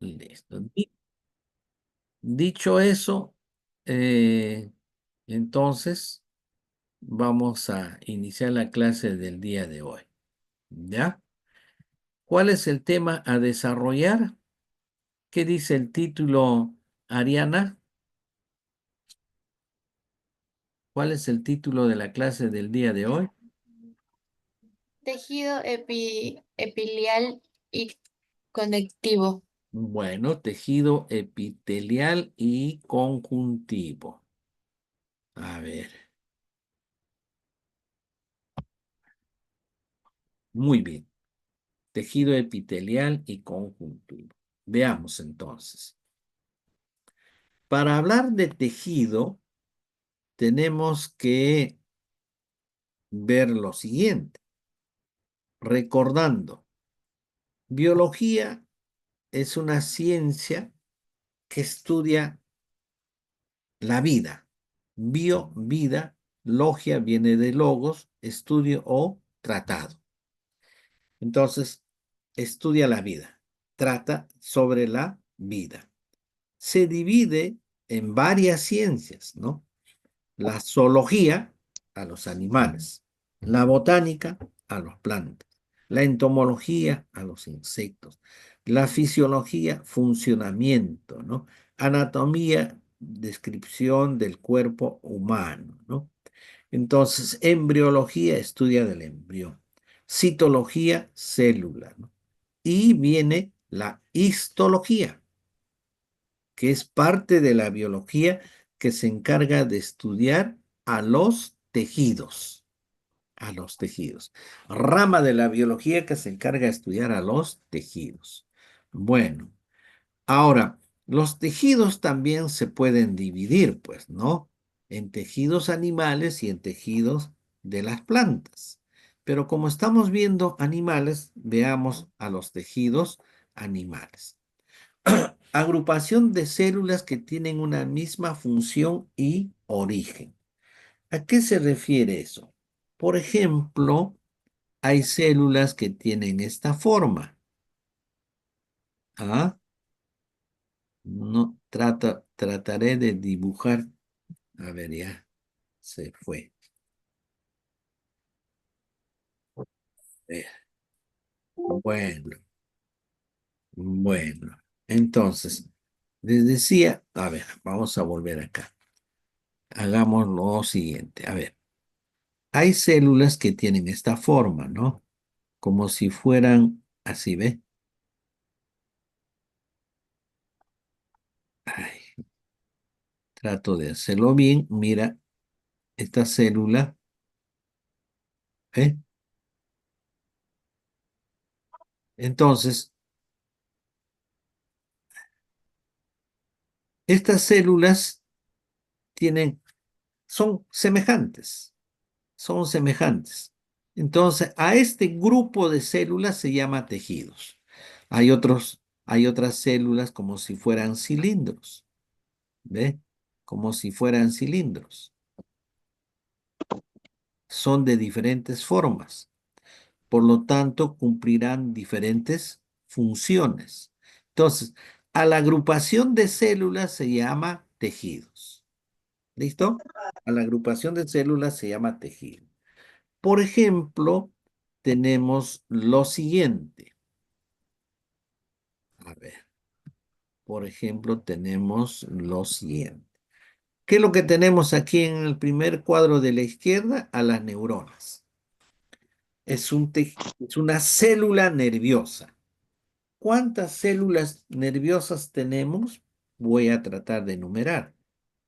Listo. Dicho eso, eh, entonces vamos a iniciar la clase del día de hoy. ¿Ya? ¿Cuál es el tema a desarrollar? ¿Qué dice el título, Ariana? ¿Cuál es el título de la clase del día de hoy? Tejido epilial y conectivo. Bueno, tejido epitelial y conjuntivo. A ver, muy bien. Tejido epitelial y conjuntivo. Veamos entonces. Para hablar de tejido, tenemos que ver lo siguiente. Recordando, biología es una ciencia que estudia la vida. Bio, vida, logia viene de logos, estudio o tratado. Entonces, estudia la vida, trata sobre la vida. Se divide en varias ciencias, ¿no? La zoología a los animales, la botánica a las plantas, la entomología a los insectos, la fisiología, funcionamiento, ¿no? Anatomía, descripción del cuerpo humano, ¿no? Entonces, embriología, estudia del embrión, citología, célula, ¿no? Y viene la histología, que es parte de la biología que se encarga de estudiar a los tejidos, a los tejidos. Rama de la biología que se encarga de estudiar a los tejidos. Bueno, ahora, los tejidos también se pueden dividir, pues, ¿no? En tejidos animales y en tejidos de las plantas. Pero como estamos viendo animales, veamos a los tejidos animales. Agrupación de células que tienen una misma función y origen. ¿A qué se refiere eso? Por ejemplo, hay células que tienen esta forma. ¿Ah? No, trataré de dibujar. A ver, ya se fue. Eh, Bueno, bueno. Entonces, les decía, a ver, vamos a volver acá. Hagamos lo siguiente. A ver, hay células que tienen esta forma, ¿no? Como si fueran así, ¿ve? Ay, trato de hacerlo bien. Mira, esta célula, ¿eh? Entonces, estas células tienen, son semejantes, son semejantes. Entonces, a este grupo de células se llama tejidos. Hay otras células como si fueran cilindros, ¿ve? Como si fueran cilindros. Son de diferentes formas. Por lo tanto, cumplirán diferentes funciones. Entonces, a la agrupación de células se llama tejidos. ¿Listo? A la agrupación de células se llama tejido. Por ejemplo, tenemos lo siguiente. A ver, por ejemplo, tenemos lo siguiente. ¿Qué es lo que tenemos aquí en el primer cuadro de la izquierda? A las neuronas. Es una célula nerviosa. ¿Cuántas células nerviosas tenemos? Voy a tratar de enumerar.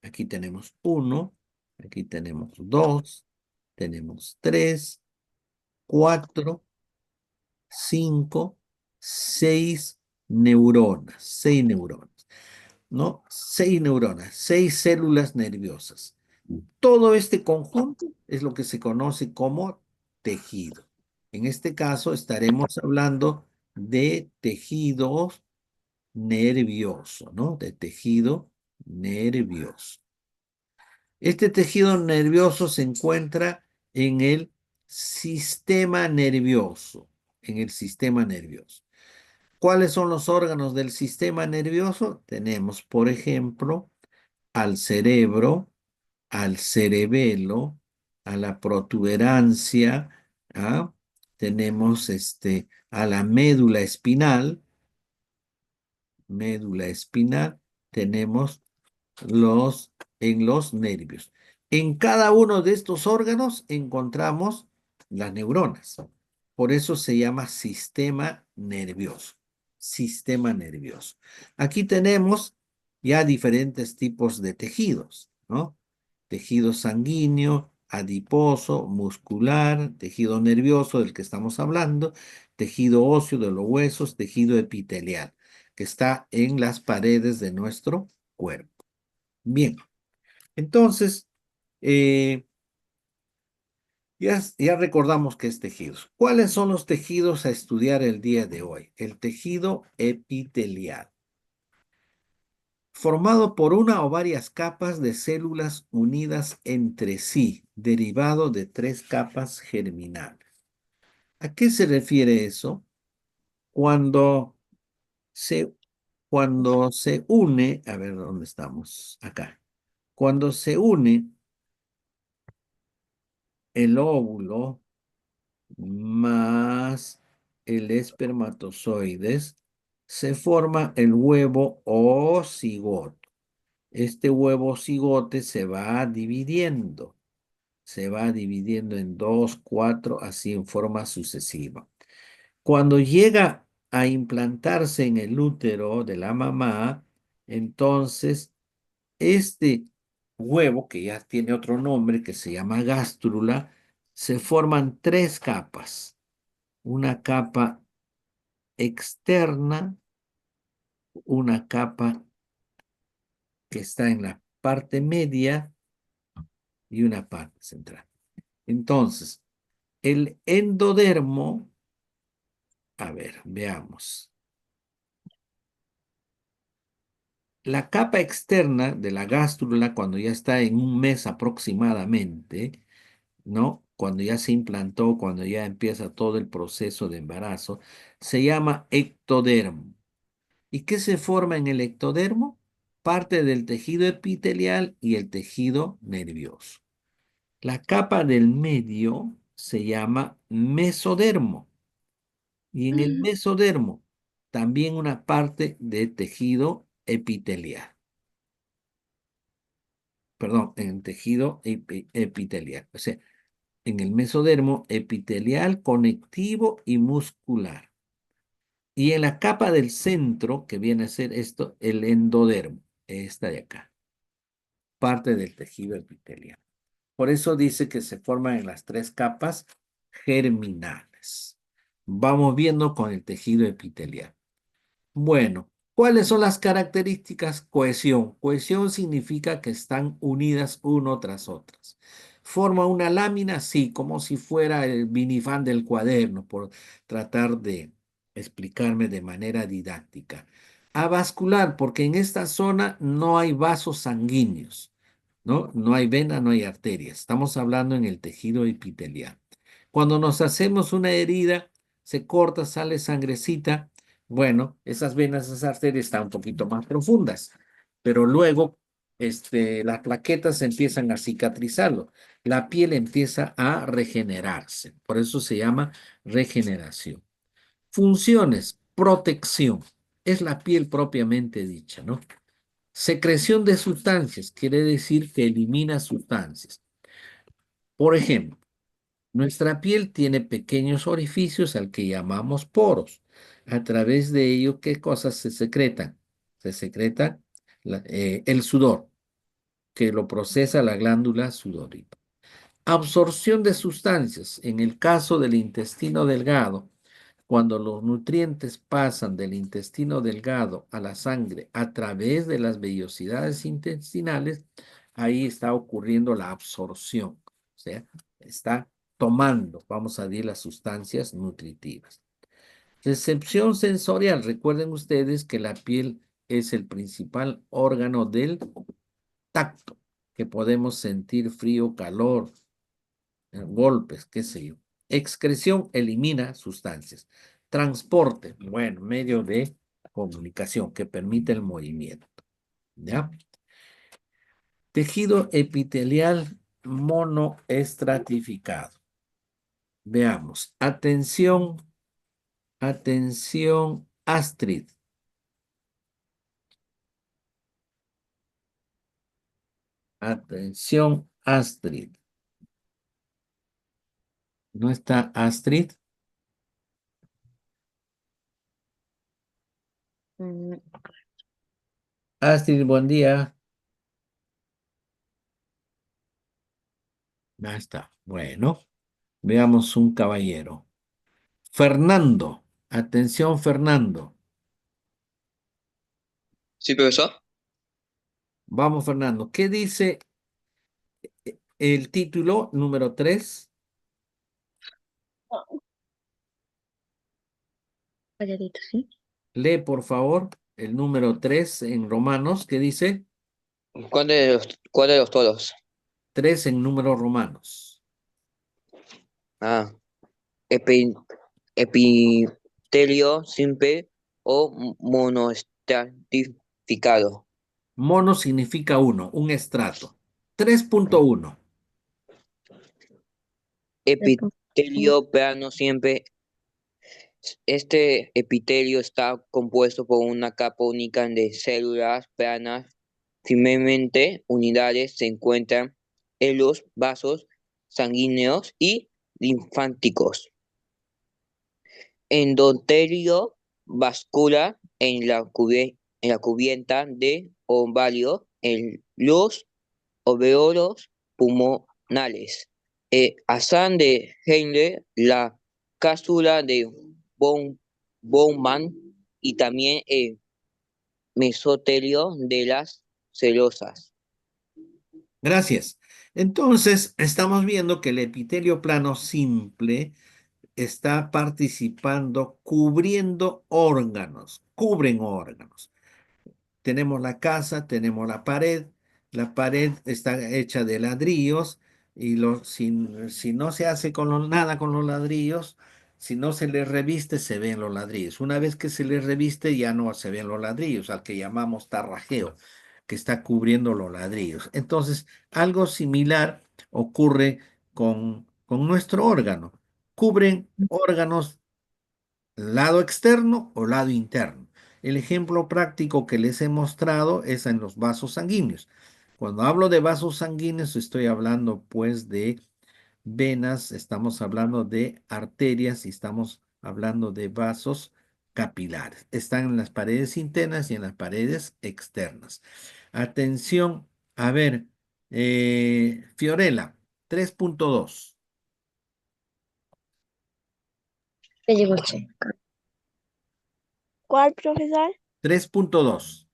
Aquí tenemos uno, aquí tenemos dos, tenemos tres, cuatro, cinco, seis neuronas, ¿no? Seis neuronas, seis células nerviosas. Todo este conjunto es lo que se conoce como tejido. En este caso estaremos hablando de tejidos nervioso, ¿no? De tejido nervioso. Este tejido nervioso se encuentra en el sistema nervioso, en el sistema nervioso. ¿Cuáles son los órganos del sistema nervioso? Tenemos, por ejemplo, al cerebro, al cerebelo, a la protuberancia, ¿ah? Tenemos a la médula espinal, tenemos en los nervios. En cada uno de estos órganos encontramos las neuronas. Por eso se llama sistema nervioso. Sistema nervioso. Aquí tenemos ya diferentes tipos de tejidos, ¿no? Tejido sanguíneo, adiposo, muscular, tejido nervioso del que estamos hablando, tejido óseo de los huesos, tejido epitelial, que está en las paredes de nuestro cuerpo. Bien, entonces, eh, ya recordamos que es tejidos. ¿Cuáles son los tejidos a estudiar el día de hoy? El tejido epitelial, formado por una o varias capas de células unidas entre sí, derivado de 3 capas germinales. ¿A qué se refiere eso? Cuando se, cuando se une, a ver, ¿dónde estamos? Acá. Cuando se une el óvulo más el espermatozoides, se forma el huevo o cigoto. Este huevo cigote se va dividiendo en 2, 4, así en forma sucesiva. Cuando llega a implantarse en el útero de la mamá, entonces este huevo, que ya tiene otro nombre, que se llama gástrula, se forman 3 capas. Una capa externa, una capa que está en la parte media y una parte central. Entonces, el endodermo, a ver, veamos. La capa externa de la gástrula, cuando ya está en un mes aproximadamente, ¿no? Cuando ya se implantó, cuando ya empieza todo el proceso de embarazo, se llama ectodermo. ¿Y qué se forma en el ectodermo? Parte del tejido epitelial y el tejido nervioso. La capa del medio se llama mesodermo. Y en el Mm. mesodermo también una parte de tejido epitelial. Perdón, en tejido epitelial. O sea, en el mesodermo epitelial, conectivo y muscular. Y en la capa del centro, que viene a ser esto, el endodermo, esta de acá, parte del tejido epitelial. Por eso dice que se forman en las 3 capas germinales. Vamos viendo con el tejido epitelial. Bueno, ¿cuáles son las características? Cohesión. Cohesión significa que están unidas uno tras otras. Forma una lámina, sí, como si fuera el minifan del cuaderno, por tratar de explicarme de manera didáctica. Avascular, porque en esta zona no hay vasos sanguíneos, ¿no? No hay vena, no hay arteria. Estamos hablando en el tejido epitelial. Cuando nos hacemos una herida, se corta, sale sangrecita. Bueno, esas venas, esas arterias están un poquito más profundas, pero luego las plaquetas empiezan a cicatrizarlo. La piel empieza a regenerarse. Por eso se llama regeneración. Funciones, protección. Es la piel propiamente dicha, ¿no? Secreción de sustancias, quiere decir que elimina sustancias. Por ejemplo, nuestra piel tiene pequeños orificios al que llamamos poros. A través de ellos, ¿qué cosas se secretan? Se secreta el sudor, que lo procesa la glándula sudorípara. Absorción de sustancias. En el caso del intestino delgado, cuando los nutrientes pasan del intestino delgado a la sangre a través de las vellosidades intestinales, ahí está ocurriendo la absorción. O sea, está tomando, vamos a decir, las sustancias nutritivas. Recepción sensorial. Recuerden ustedes que la piel es el principal órgano del tacto, que podemos sentir frío, calor, golpes, qué sé yo. Excreción elimina sustancias. Transporte, bueno, medio de comunicación que permite el movimiento. ¿Ya? Tejido epitelial monoestratificado. Veamos. Atención, atención, Astrid. Atención, Astrid. ¿No está Astrid? Mm, Astrid, buen día. Ya está. Bueno, veamos un caballero. Fernando. Atención, Fernando. Sí, profesor. Vamos, Fernando. ¿Qué dice el título número 3? calladito, ¿sí? Lee, por favor, el número 3 en Romanos. ¿Qué dice? ¿Cuál de los todos? 3 en números romanos. Ah, epi- epitelio simple o monoestratificado. Mono significa uno, un estrato. 3.1. Epitelio plano simple. Este epitelio está compuesto por una capa única de células planas firmemente unidas. Se encuentran en los vasos sanguíneos y linfáticos. Endotelio vascular en la cubierta de ovario, en los alvéolos pulmonares. Hassan de Heinle, la cápsula de Bowman y también el mesotelio de las celosas. Gracias. Entonces, estamos viendo que el epitelio plano simple está participando cubriendo órganos, cubren órganos. Tenemos la casa, tenemos la pared está hecha de ladrillos y si no se hace nada con los ladrillos, si no se les reviste, se ven los ladrillos. Una vez que se les reviste, ya no se ven los ladrillos, al que llamamos tarrajeo, que está cubriendo los ladrillos. Entonces, algo similar ocurre con nuestro órgano. Cubren órganos lado externo o lado interno. El ejemplo práctico que les he mostrado es en los vasos sanguíneos. Cuando hablo de vasos sanguíneos, estoy hablando pues de venas, estamos hablando de arterias y estamos hablando de vasos capilares. Están en las paredes internas y en las paredes externas. Atención, a ver, Fiorella, 3.2. Ya llegó el che. ¿Cuál, profesor? 3.2.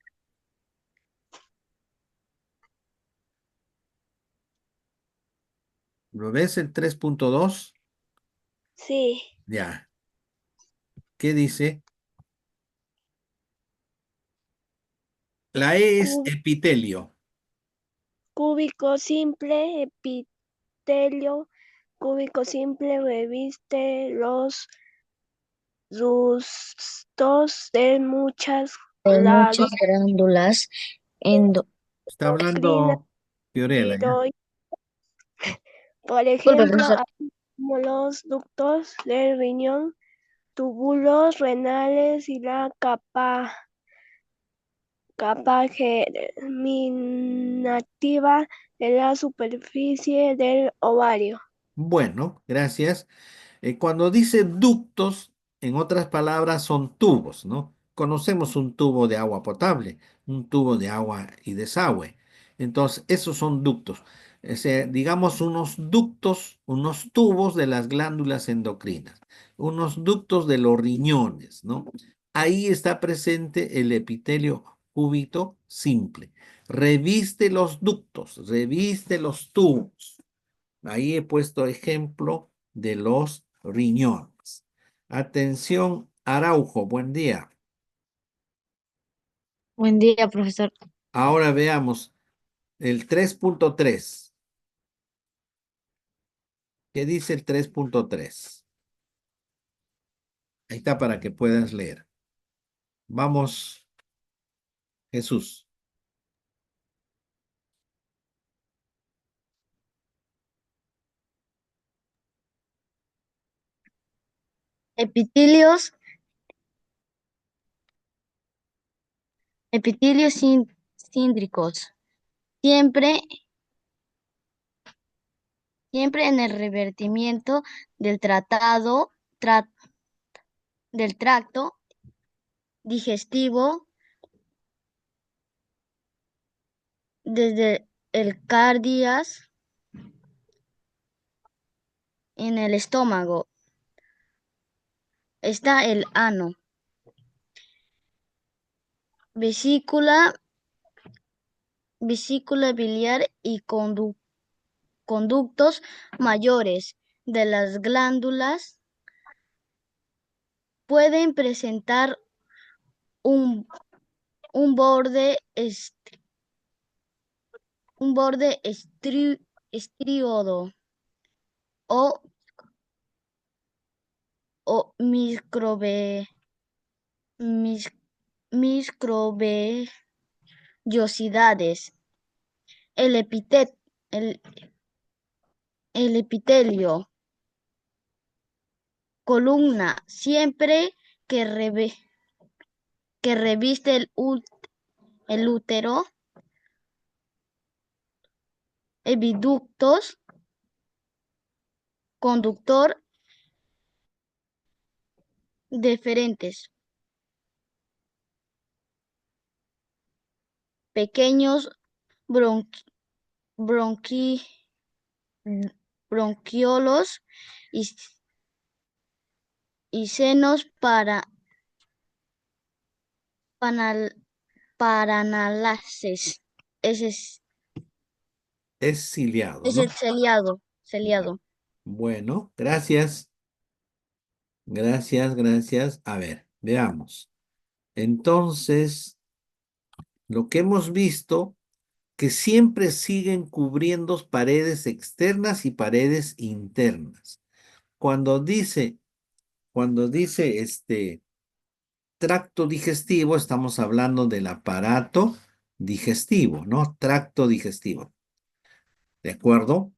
¿Lo ves el 3.2? Sí. Ya. ¿Qué dice? La E es Cú- epitelio. Cúbico simple, epitelio, cúbico simple reviste los ductos de muchas Hay muchas glándulas glándulas Está endocrinas, hablando Fiorella, ¿ya? tiroides, por disculpe, ejemplo, profesor. así como los ductos del riñón, túbulos renales y la capa germinativa de la superficie del ovario. Bueno, gracias. Cuando dice ductos, en otras palabras, son tubos, ¿no? Conocemos un tubo de agua potable, un tubo de agua y desagüe. Entonces, esos son ductos. Digamos unos ductos, unos tubos de las glándulas endocrinas, unos ductos de los riñones, ¿no? Ahí está presente el epitelio cúbito simple. Reviste los ductos, reviste los tubos. Ahí he puesto ejemplo de los riñones. Atención, Araujo, buen día. Buen día, profesor. Ahora veamos el 3.3. ¿Qué dice el 3.3? Ahí está para que puedas leer. Vamos, Jesús. Epitelios, epitelios cíndricos. Siempre, siempre en el revertimiento del del tracto digestivo, desde el cardias en el estómago. Está el ano, vesícula biliar y conductos mayores de las glándulas. Pueden presentar un, un borde, estriado o, o mis- microvellosidades. El, el, el epitelio, columna, siempre que, que reviste el útero, eviductos, conductor deferentes, pequeños bronqui, bronquiolos y, y senos panal, paranalaces. Ese Es ciliado, es ¿no? el celiado. Bueno, gracias. Gracias, gracias. A ver, veamos. Entonces, lo que hemos visto, que siempre siguen cubriendo paredes externas y paredes internas. Cuando dice, tracto digestivo, estamos hablando del aparato digestivo, ¿no? Tracto digestivo. ¿De acuerdo?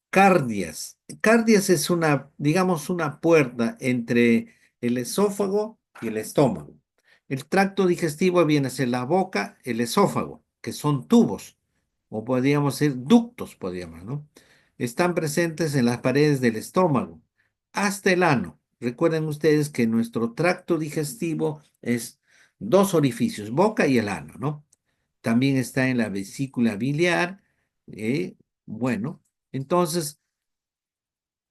Cardias. Cardias es una, digamos, una puerta entre el esófago y el estómago. El tracto digestivo viene a ser la boca, el esófago, que son tubos, o podríamos decir ductos, podríamos, ¿no? Están presentes en las paredes del estómago, hasta el ano. Recuerden ustedes que nuestro tracto digestivo es dos orificios, boca y el ano, ¿no? También está en la vesícula biliar. Bueno, entonces,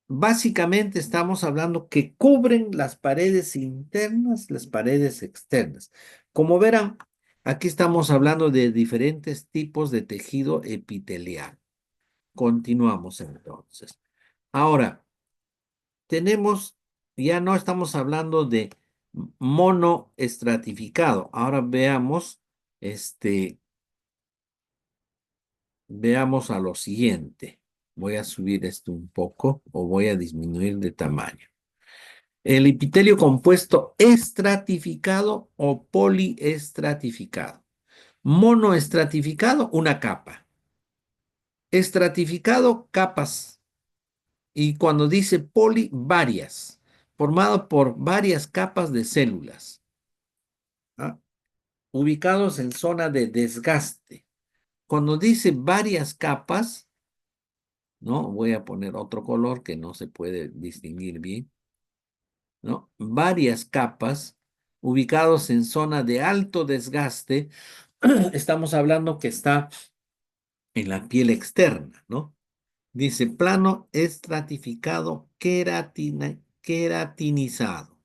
básicamente estamos hablando que cubren las paredes internas, las paredes externas. Como verán, aquí estamos hablando de diferentes tipos de tejido epitelial. Continuamos entonces. Ahora, ya no estamos hablando de monoestratificado. Ahora veamos a lo siguiente. Voy a subir esto un poco o voy a disminuir de tamaño. El epitelio compuesto estratificado o poliestratificado. Monoestratificado, una capa. Estratificado, capas. Y cuando dice poli, varias. Formado por varias capas de células. ¿Ah? Ubicados en zona de desgaste. Cuando dice varias capas, ¿no? Voy a poner otro color que no se puede distinguir bien, ¿no? Varias capas ubicados en zona de alto desgaste. Estamos hablando que está en la piel externa, ¿no? Dice plano estratificado queratinizado.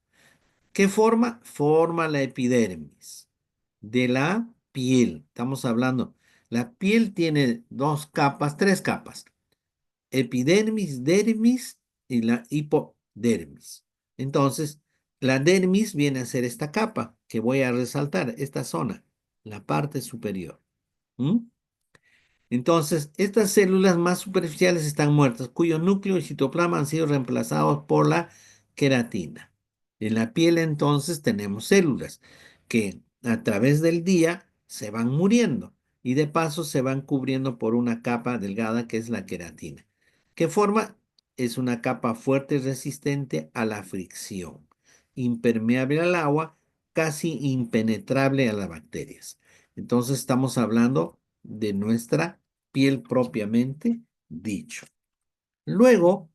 ¿Qué forma? Forma la epidermis de la piel. Estamos hablando, la piel tiene dos capas, tres capas. Epidermis, dermis y la hipodermis. Entonces, la dermis viene a ser esta capa que voy a resaltar, esta zona, la parte superior. ¿Mm? Entonces, estas células más superficiales están muertas, cuyo núcleo y citoplasma han sido reemplazados por la queratina. En la piel entonces tenemos células que a través del día se van muriendo y de paso se van cubriendo por una capa delgada que es la queratina. ¿Qué forma? Es una capa fuerte y resistente a la fricción, impermeable al agua, casi impenetrable a las bacterias. Entonces estamos hablando de nuestra piel propiamente dicho. Luego,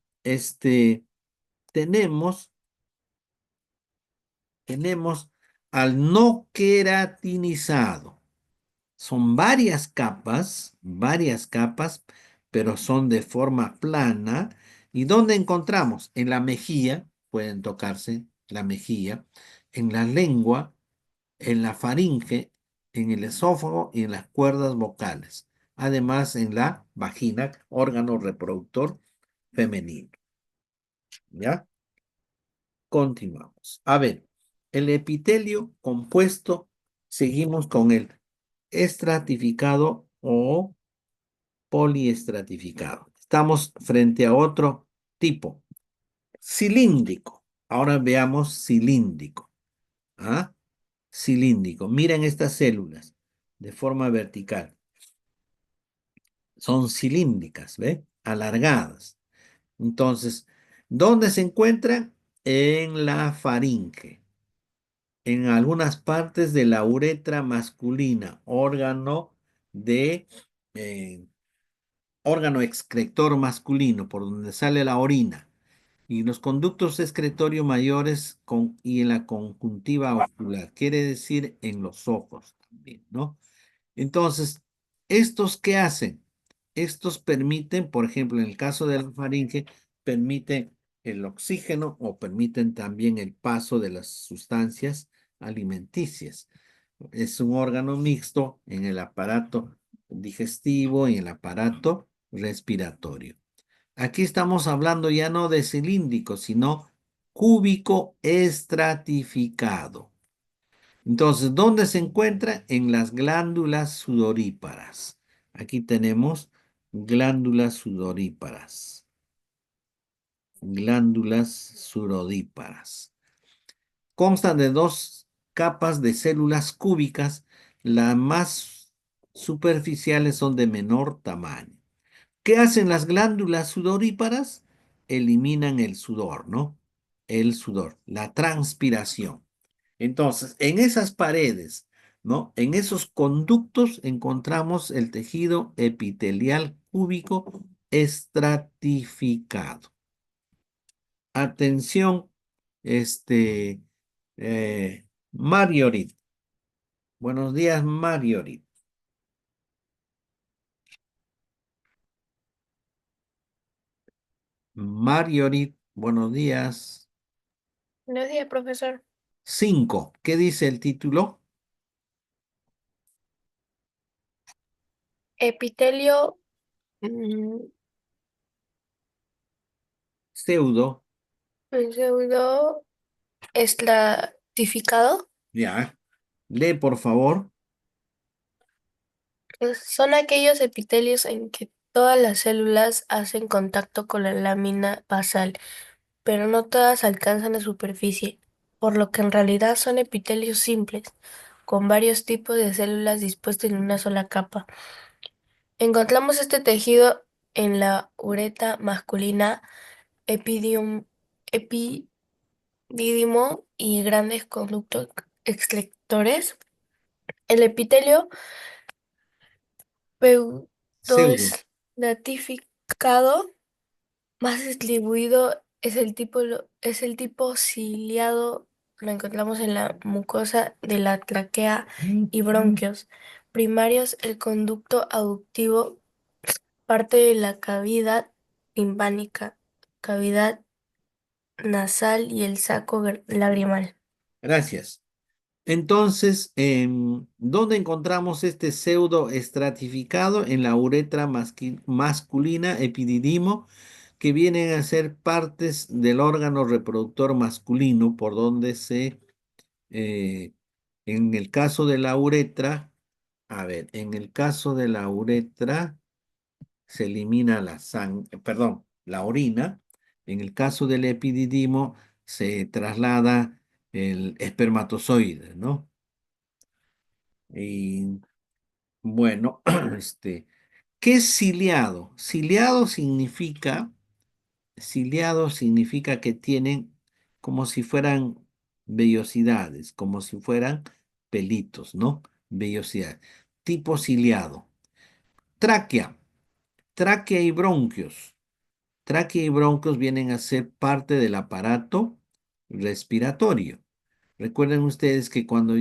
tenemos tenemos al no queratinizado. Son varias capas, pero son de forma plana. ¿Y dónde encontramos? En la mejilla, pueden tocarse la mejilla, en la lengua, en la faringe, en el esófago y en las cuerdas vocales. Además, en la vagina, órgano reproductor femenino. ¿Ya? Continuamos. A ver, el epitelio compuesto, seguimos con el estratificado o poliestratificado. Estamos frente a otro tipo, cilíndrico. Ahora veamos cilíndrico. ¿Ah? Cilíndrico. Miren estas células de forma vertical. Son cilíndricas, ¿ve? Alargadas. Entonces, ¿dónde se encuentran? En la faringe. En algunas partes de la uretra masculina, de eh, órgano excretor masculino, por donde sale la orina, y los conductos excretorios mayores y en la conjuntiva ocular, quiere decir en los ojos también, ¿no? Entonces, ¿estos qué hacen? Estos permiten, por ejemplo, en el caso de la faringe, permiten el oxígeno o permiten también el paso de las sustancias alimenticias. Es un órgano mixto en el aparato digestivo y en el aparato respiratorio. Aquí estamos hablando ya no de cilíndrico, sino cúbico estratificado. Entonces, ¿dónde se encuentra? En las glándulas sudoríparas. Aquí tenemos glándulas sudoríparas. Glándulas sudoríparas. Constan de dos capas de células cúbicas. Las más superficiales son de menor tamaño. ¿Qué hacen las glándulas sudoríparas? Eliminan el sudor, ¿no? El sudor, la transpiración. Entonces, en esas paredes, ¿no? En esos conductos encontramos el tejido epitelial cúbico estratificado. Atención, Marjorie. Buenos días, Marjorie. Marjorie, buenos días. Buenos días, profesor. 5. ¿Qué dice el título? Epitelio Pseudo. pseudo estratificado. Ya. Lee, por favor. Son aquellos epitelios en que todas las células hacen contacto con la lámina basal, pero no todas alcanzan la superficie, por lo que en realidad son epitelios simples, con varios tipos de células dispuestas en una sola capa. Encontramos este tejido en la uretra masculina, epidium, epidídimo y grandes conductos excretores. El epitelio Pseudo. pseudoestratificado más distribuido es el tipo ciliado. Lo encontramos en la mucosa de la tráquea y bronquios. Primarios, el conducto aductivo parte de la cavidad timpánica, cavidad nasal y el saco lagrimal. Gracias. Entonces, ¿dónde encontramos este pseudo estratificado? En la uretra masculina, epididimo, que vienen a ser partes del órgano reproductor masculino, por donde eh, en el caso de la uretra, a ver, en el caso de la uretra se elimina la sangre, perdón, la orina. En el caso del epididimo se traslada el espermatozoide, ¿no? Y bueno, ¿qué es ciliado? Ciliado significa que tienen como si fueran vellosidades, como si fueran pelitos, ¿no? Vellosidad. Tipo ciliado. Tráquea. Tráquea y bronquios. Tráquea y bronquios vienen a ser parte del aparato respiratorio. Recuerden ustedes que cuando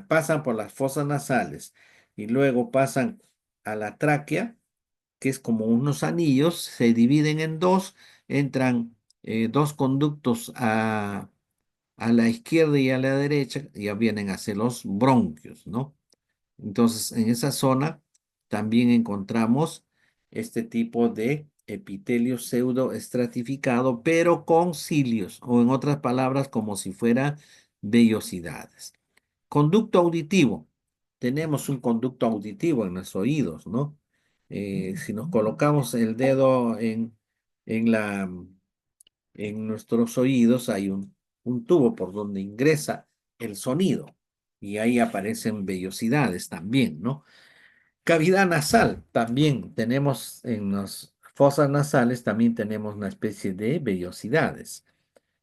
pasan por las fosas nasales y luego pasan a la tráquea, que es como unos anillos, se dividen en dos, entran dos conductos a la izquierda y a la derecha, ya vienen hacia los bronquios, ¿no? Entonces, en esa zona también encontramos este tipo de epitelio pseudoestratificado, pero con cilios, o en otras palabras, como si fuera vellosidades. Conducto auditivo. Tenemos un conducto auditivo en los oídos, ¿no? Si nos colocamos el dedo en la, en nuestros oídos, hay un tubo por donde ingresa el sonido y ahí aparecen vellosidades también, ¿no? Cavidad nasal, también tenemos en las fosas nasales, también tenemos una especie de vellosidades.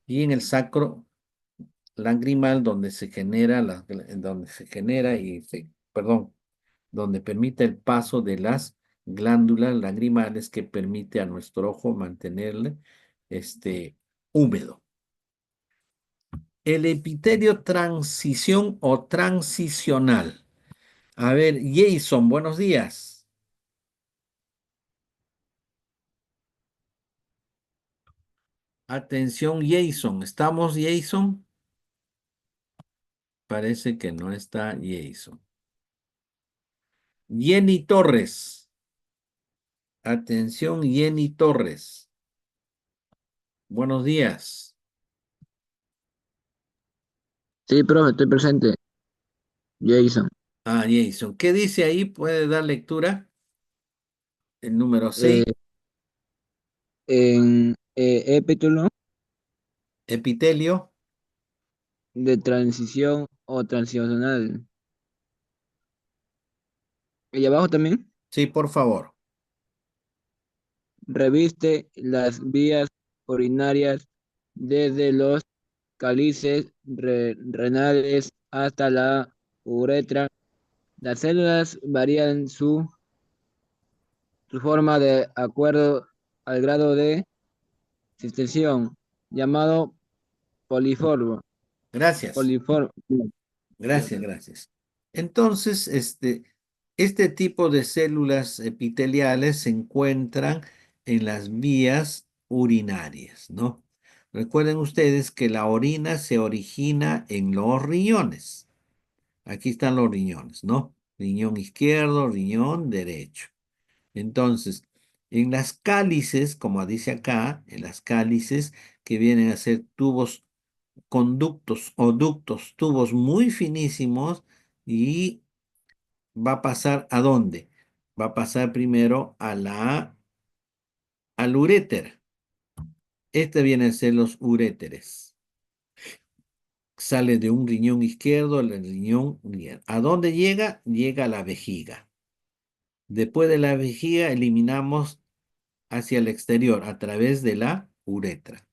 Y en el sacro lagrimal, donde se genera, perdón, donde permite el paso de las glándulas lagrimales que permite a nuestro ojo mantenerle húmedo. El epitelio transición o transicional. A ver, Jason, buenos días. Atención, Jason. ¿Estamos, Jason? Parece que no está Jason. Jenny Torres. Atención, Jenny Torres. Buenos días. Sí, profe, estoy presente. Jason. Ah, Jason. ¿Qué dice ahí? ¿Puede dar lectura? El número 6. Eh, en epítulo Epitelio. de transición o transicional. Y abajo también Sí, por favor. reviste las vías urinarias desde los cálices renales hasta la uretra. Las células varían su forma de acuerdo al grado de extensión, llamado poliformo. Gracias. Poliformo. Gracias, gracias. Entonces, este tipo de células epiteliales se encuentran en las vías urinarias, ¿no? Recuerden ustedes que la orina se origina en los riñones. Aquí están los riñones, ¿no? Riñón izquierdo, riñón derecho. Entonces, en las cálices, como dice acá, en las cálices que vienen a ser tubos, conductos o ductos, tubos muy finísimos y va a pasar ¿a dónde? Va a pasar primero al uréter. Este viene a ser los uréteres. Sale de un riñón izquierdo al riñón izquierdo. ¿A dónde llega? Llega a la vejiga. Después de la vejiga eliminamos hacia el exterior a través de la uretra.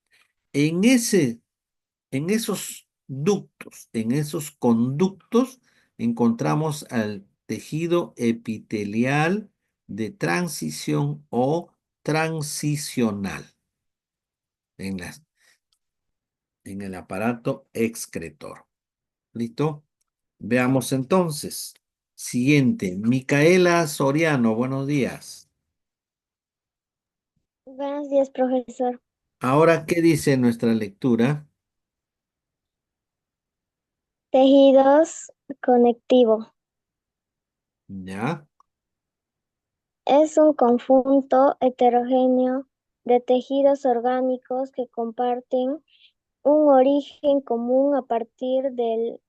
En esos ductos, en esos conductos, encontramos al tejido epitelial de transición o transicional en, en el aparato excretor. ¿Listo? Veamos entonces. Siguiente, Micaela Soriano, buenos días. Buenos días, profesor. Ahora, ¿qué dice nuestra lectura? Tejidos conectivo. ¿Ya? Es un conjunto heterogéneo de tejidos orgánicos que comparten un origen común a partir del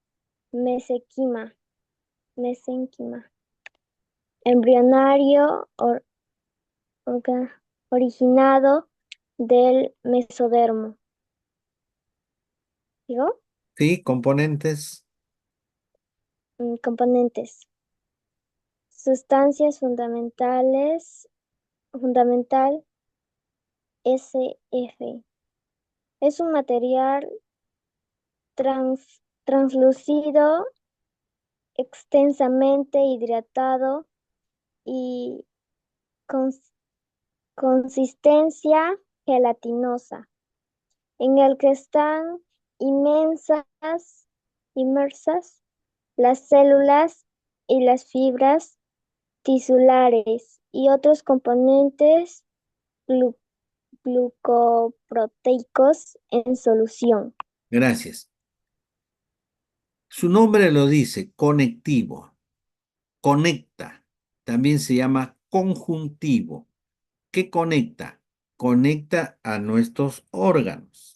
mesenquima embrionario originado del mesodermo. ¿Digo? Sí, componentes. Componentes. Sustancias fundamentales. Fundamental SF. Es un material translúcido, extensamente hidratado y con consistencia gelatinosa, en el que están inmersas las células y las fibras tisulares y otros componentes glucoproteicos en solución. Gracias. Su nombre lo dice, conectivo. Conecta. También se llama conjuntivo. ¿Qué conecta? Conecta a nuestros órganos.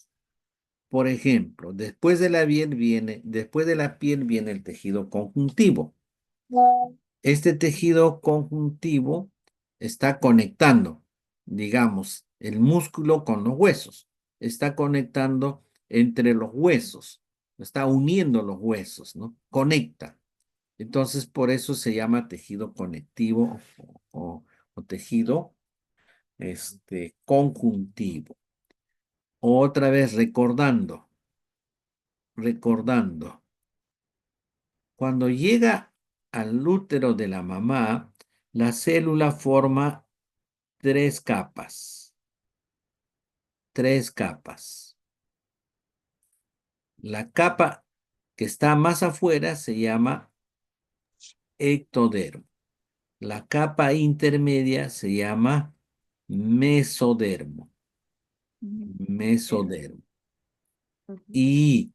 Por ejemplo, después de la piel viene el tejido conjuntivo. Este tejido conjuntivo está conectando, digamos, el músculo con los huesos. Está conectando entre los huesos. Está uniendo los huesos, ¿no? Conecta. Entonces, por eso se llama tejido conectivo o tejido conjuntivo. Otra vez recordando. Cuando llega al útero de la mamá, la célula forma tres capas. Tres capas. La capa que está más afuera se llama ectodermo. La capa intermedia se llama mesodermo. Mesodermo. Y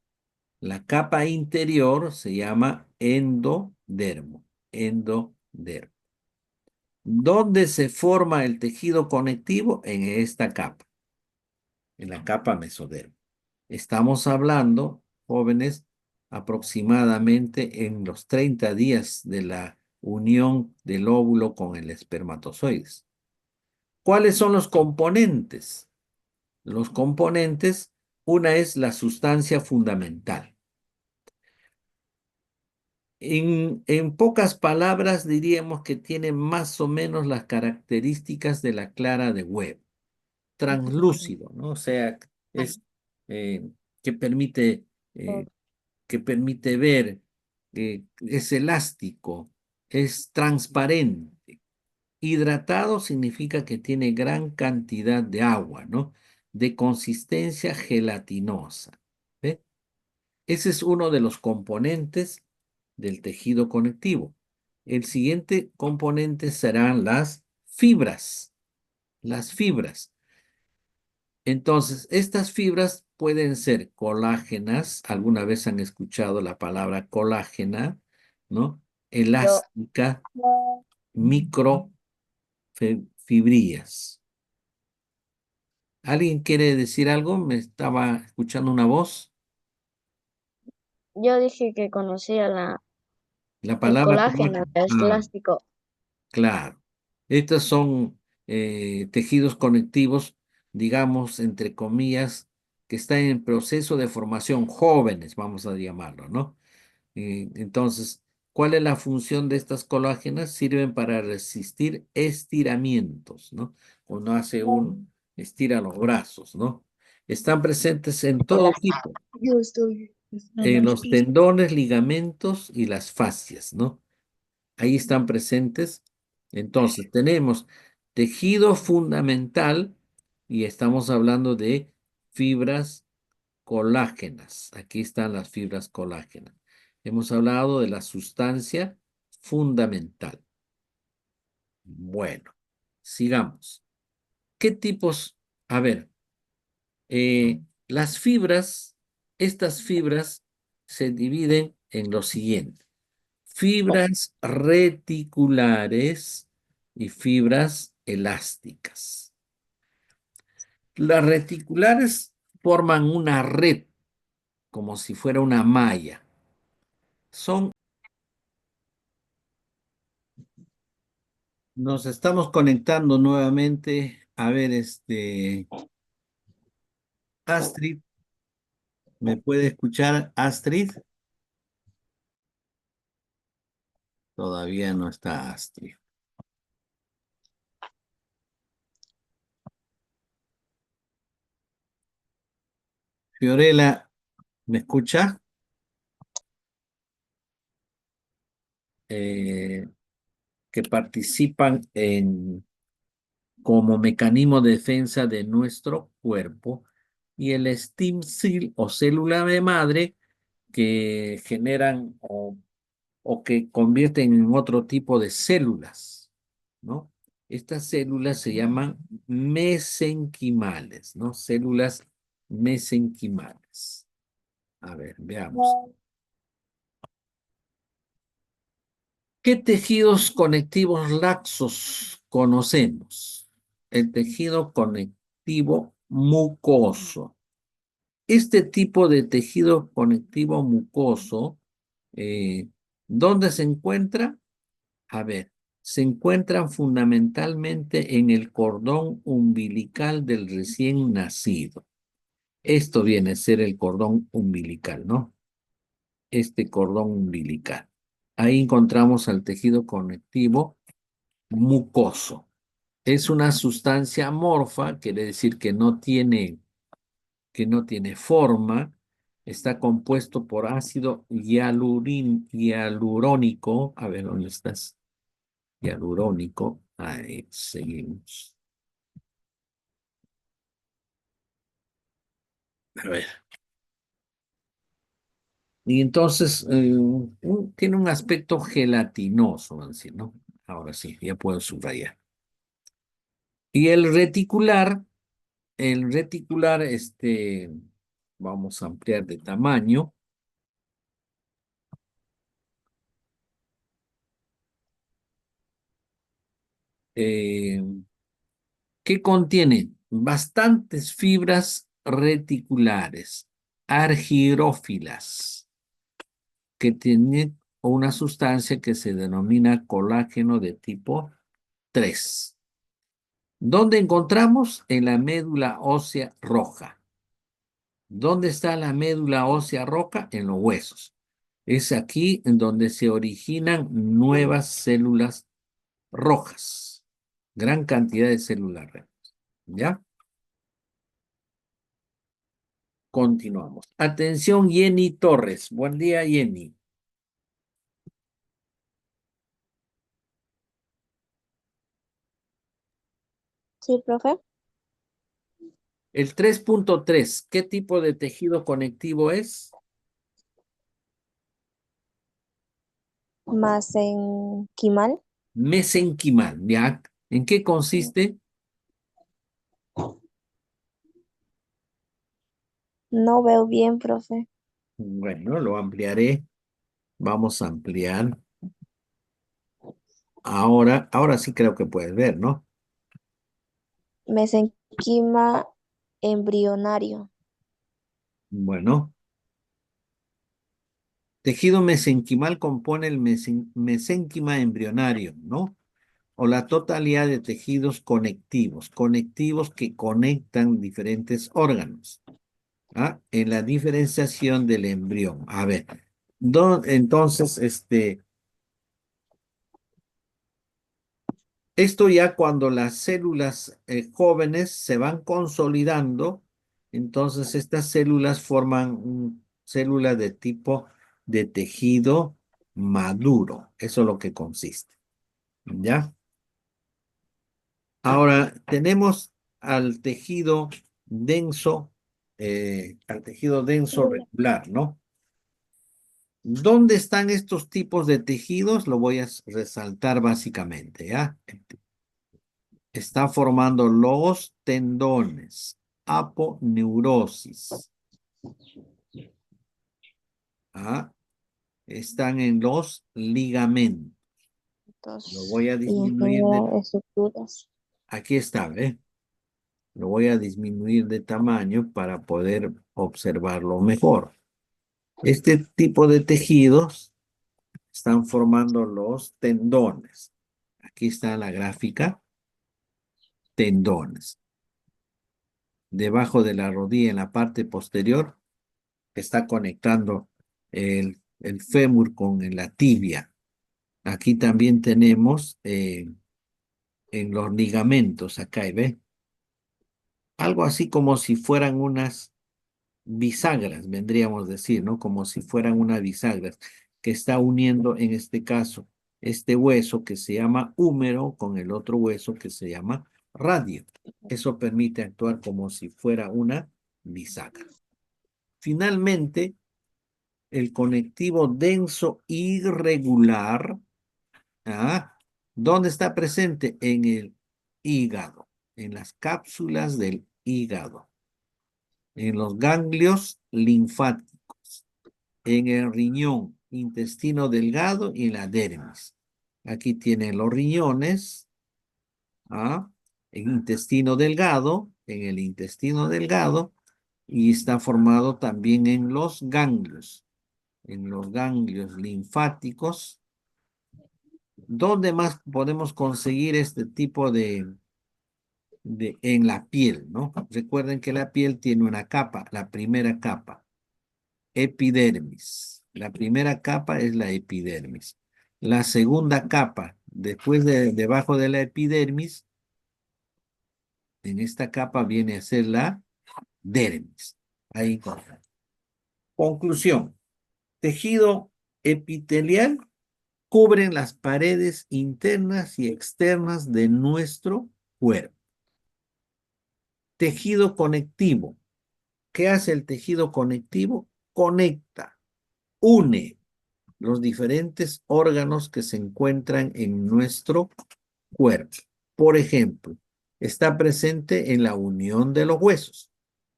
la capa interior se llama endodermo. Endodermo. ¿Dónde se forma el tejido conectivo? En esta capa, en la capa mesodermo. Estamos hablando, jóvenes, aproximadamente en los 30 días de la unión del óvulo con el espermatozoides. ¿Cuáles son los componentes? Los componentes, una es la sustancia fundamental. En pocas palabras diríamos que tiene más o menos las características de la clara de huevo. Translúcido, ¿no? O sea, es eh, que permite, eh, que permite ver, es elástico, es transparente. Hidratado significa que tiene gran cantidad de agua, ¿no? De consistencia gelatinosa. ¿Ve? Ese es uno de los componentes del tejido conectivo. El siguiente componente serán las fibras. Las fibras. Entonces, estas fibras pueden ser colágenas. ¿Alguna vez han escuchado la palabra colágena? ¿No? Elástica, microfibrillas. ¿Alguien quiere decir algo? Me estaba escuchando una voz. Yo dije que conocía La el palabra colágeno, colágeno. el Ah, elástico. claro. Estos son tejidos conectivos, digamos, entre comillas, que están en proceso de formación, jóvenes, vamos a llamarlo, ¿no? Entonces, ¿cuál es la función de estas colágenas? Sirven para resistir estiramientos, ¿no? Cuando estira los brazos, ¿no? Están presentes en todo tipo, Yo estoy en los tendones, ligamentos y las fascias, ¿no? Ahí están presentes. Entonces, tenemos tejido fundamental y estamos hablando de fibras colágenas. Aquí están las fibras colágenas. Hemos hablado de la sustancia fundamental. Bueno, sigamos. ¿Qué tipos? A ver, las fibras, estas fibras se dividen en lo siguiente. Fibras reticulares y fibras elásticas. Las reticulares forman una red, como si fuera una malla. Nos estamos conectando nuevamente. A ver, Astrid, ¿Me puede escuchar, Astrid? Todavía no está Astrid. Fiorella, ¿me escucha? Que participan como mecanismo de defensa de nuestro cuerpo, y el stem cell o célula de madre que generan o que convierten en otro tipo de células, ¿no? Estas células se llaman mesenquimales, ¿no? Células mesenquimales. A ver, veamos. ¿Qué tejidos conectivos laxos conocemos? El tejido conectivo mucoso. Este tipo de tejido conectivo mucoso, ¿dónde se encuentra? A ver, se encuentran fundamentalmente en el cordón umbilical del recién nacido. Esto viene a ser el cordón umbilical, ¿no? Este cordón umbilical. Ahí encontramos al tejido conectivo mucoso. Es una sustancia amorfa, quiere decir que no tiene forma. Está compuesto por ácido hialurónico. A ver, ¿dónde estás? Hialurónico. Ahí seguimos. A ver. Y entonces tiene un aspecto gelatinoso, vamos a decir, ¿no? Ahora sí, ya puedo subrayar. Y el reticular, vamos a ampliar de tamaño. Que contiene bastantes fibras reticulares, argirófilas, que tienen una sustancia que se denomina colágeno de tipo 3. ¿Dónde encontramos? En la médula ósea roja. ¿Dónde está la médula ósea roja? En los huesos. Es aquí en donde se originan nuevas células rojas. Gran cantidad de células rojas. ¿Ya? Continuamos. Atención, Jenny Torres. Buen día, Jenny. Sí, profe. El 3.3, ¿qué tipo de tejido conectivo es? Mesenquimal. Mesenquimal, ¿ya? ¿En qué consiste? No veo bien, profe. Bueno, lo ampliaré. Vamos a ampliar. Ahora sí creo que puedes ver, ¿no? Mesenquima embrionario. Bueno, tejido mesenquimal compone el mesenquima embrionario, ¿no? O la totalidad de tejidos conectivos que conectan diferentes órganos. ¿Ah? En la diferenciación del embrión. A ver, entonces, esto ya cuando las células jóvenes se van consolidando, entonces estas células forman células de tipo de tejido maduro. Eso es lo que consiste. ¿Ya? Ahora, tenemos al tejido denso regular, ¿no? ¿Dónde están estos tipos de tejidos? Lo voy a resaltar básicamente, ¿ya? Está formando los tendones, aponeurosis. ¿Ah? Están en los ligamentos. Lo voy a Y en disminuir general estructuras. Aquí está, ¿eh? Lo voy a disminuir de tamaño para poder observarlo mejor. Este tipo de tejidos están formando los tendones. Aquí está la gráfica. Tendones. Debajo de la rodilla, en la parte posterior, que está conectando el fémur con la tibia. Aquí también tenemos en los ligamentos, acá, ¿ve? Algo así como si fueran unas bisagras, vendríamos a decir, ¿no? Como si fueran unas bisagras que está uniendo, en este caso, este hueso que se llama húmero con el otro hueso que se llama radio. Eso permite actuar como si fuera una bisagra. Finalmente, el conectivo denso irregular, ¿ah? ¿Dónde está presente? En el hígado, en las cápsulas del hígado, en los ganglios linfáticos, en el riñón, intestino delgado y en la dermis. Aquí tienen los riñones, ¿ah? En en el intestino delgado, y está formado también en los ganglios linfáticos. ¿Dónde más podemos conseguir este tipo en la piel, ¿no? Recuerden que la piel tiene una capa, la primera capa, epidermis. La primera capa es la epidermis. La segunda capa, debajo de la epidermis, en esta capa viene a ser la dermis. Ahí está. Conclusión. Tejido epitelial cubren las paredes internas y externas de nuestro cuerpo. Tejido conectivo. ¿Qué hace el tejido conectivo? Conecta, une los diferentes órganos que se encuentran en nuestro cuerpo. Por ejemplo, está presente en la unión de los huesos,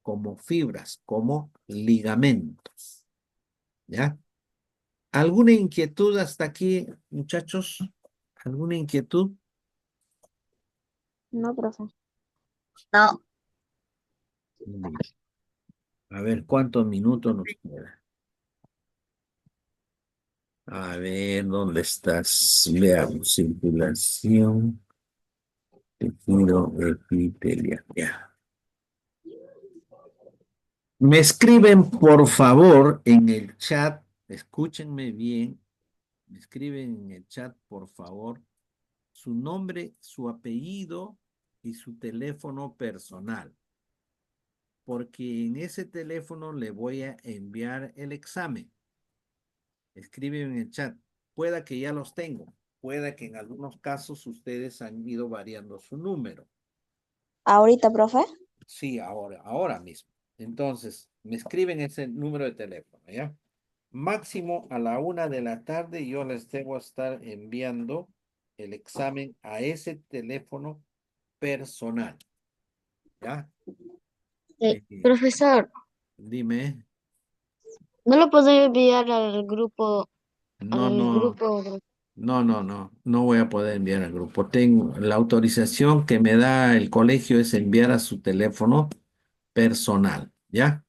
como fibras, como ligamentos. ¿Ya? ¿Alguna inquietud hasta aquí, muchachos? ¿Alguna inquietud? No, profe. No. A ver, ¿cuántos minutos nos queda? A ver, ¿dónde estás? Veamos, circulación, tejido epitelial. Ya. Me escriben, por favor, en el chat, escúchenme bien, me escriben en el chat, por favor, su nombre, su apellido y su teléfono personal, porque en ese teléfono le voy a enviar el examen. Escriben en el chat. Pueda que ya los tengo, pueda que en algunos casos ustedes han ido variando su número. ¿Ahorita, profe? Sí, ahora mismo. Entonces, me escriben ese número de teléfono, ¿ya? Máximo a la 1 de la tarde yo les debo estar enviando el examen a ese teléfono personal, ¿ya? Profesor, Dime. ¿no lo puedo enviar al grupo, No, no, no voy a poder enviar al grupo. Tengo la autorización que me da el colegio es enviar a su teléfono personal, ¿ya?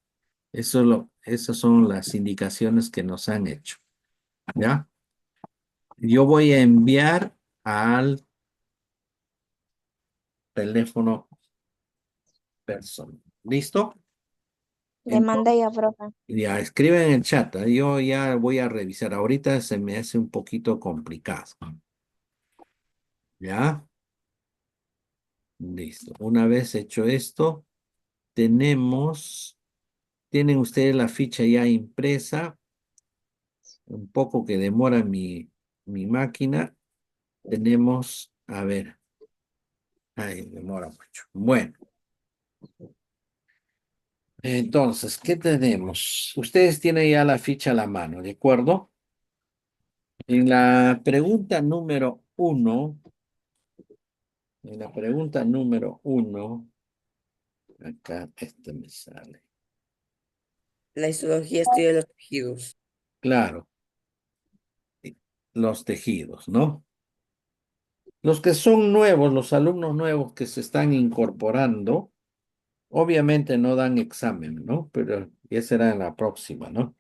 Esas son las indicaciones que nos han hecho, ¿ya? Yo voy a enviar al teléfono personal. ¿Listo? Le mandé ya, profe. Ya, escriben en el chat, ¿eh? Yo ya voy a revisar. Ahorita se me hace un poquito complicado. ¿Ya? Listo. Una vez hecho esto, tienen ustedes la ficha ya impresa. Un poco que demora mi máquina. Tenemos, a ver. Ay, demora mucho. Bueno. Entonces, ¿qué tenemos? Ustedes tienen ya la ficha a la mano, ¿de acuerdo? En la pregunta número 1, acá este me sale. La histología estudia los tejidos. Claro, los tejidos, ¿no? Los que son nuevos, los alumnos nuevos que se están incorporando, obviamente no dan examen, ¿no? Pero ya será en la próxima, ¿no?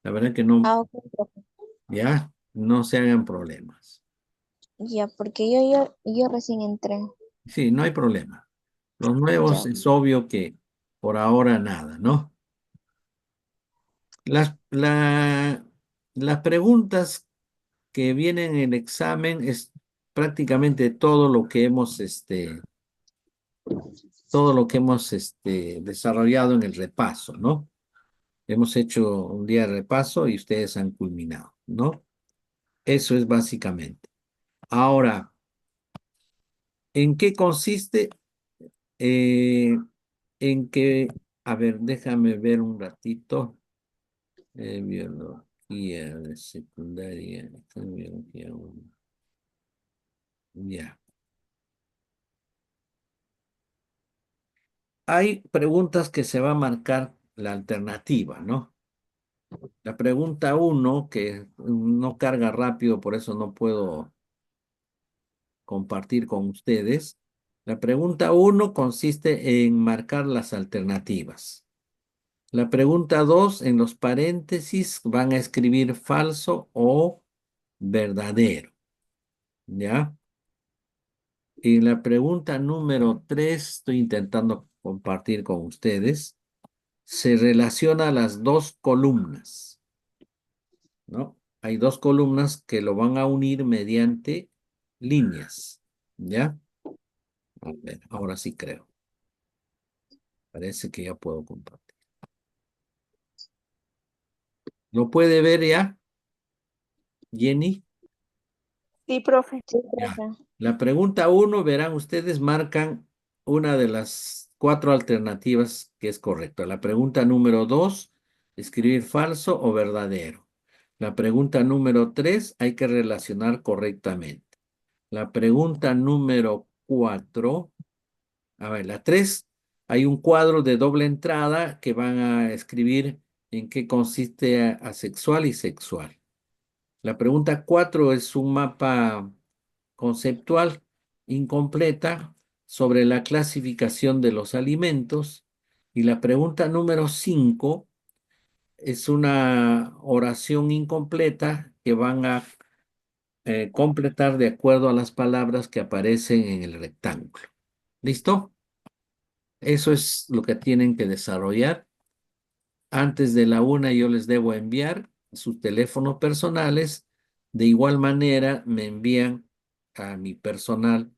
La verdad que no, Ah, ok, profe. ya, no se hagan problemas. Ya, porque yo recién entré. Sí, no hay problema. Los nuevos Ya. es obvio que por ahora nada, ¿no? Las preguntas que vienen en el examen es prácticamente todo lo que hemos desarrollado en el repaso, ¿no? Hemos hecho un día de repaso y ustedes han culminado, ¿no? Eso es básicamente. Ahora, ¿en qué consiste? Eh, en que, a ver, déjame ver un ratito. Biología de secundaria, biología 1. Ya. Hay preguntas que se va a marcar la alternativa, ¿no? La pregunta 1, que no carga rápido, por eso no puedo compartir con ustedes. La pregunta 1 consiste en marcar las alternativas. La pregunta 2, en los paréntesis van a escribir falso o verdadero, ¿ya? Y la pregunta número 3, estoy intentando compartir con ustedes, se relaciona a las dos columnas, ¿no? Hay dos columnas que lo van a unir mediante líneas, ¿ya? A ver, ahora sí creo. Parece que ya puedo compartir. ¿Lo puede ver ya, Jenny? Sí, profe. Sí, Ya. profe. La pregunta 1, verán, ustedes marcan una de las 4 alternativas que es correcta. La pregunta número 2, escribir falso o verdadero. La pregunta número 3, hay que relacionar correctamente. La pregunta número 4, a ver, la 3, hay un cuadro de doble entrada que van a escribir en qué consiste asexual y sexual. La pregunta 4 es un mapa conceptual incompleta sobre la clasificación de los alimentos. Y la pregunta número 5 es una oración incompleta que van a completar de acuerdo a las palabras que aparecen en el rectángulo. ¿Listo? Eso es lo que tienen que desarrollar. Antes de la 1 yo les debo enviar sus teléfonos personales. De igual manera me envían a mi personal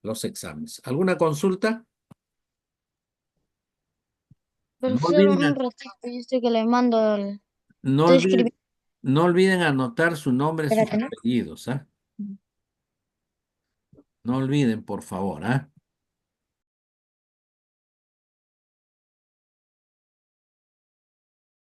los exámenes. ¿Alguna consulta? No Profesor, olviden, un ratito, dice que le mando no Estoy escribiendo. olviden, no olviden anotar su nombre y sus Espérate, ¿no? apellidos, ¿ah? No olviden, por favor, ¿ah?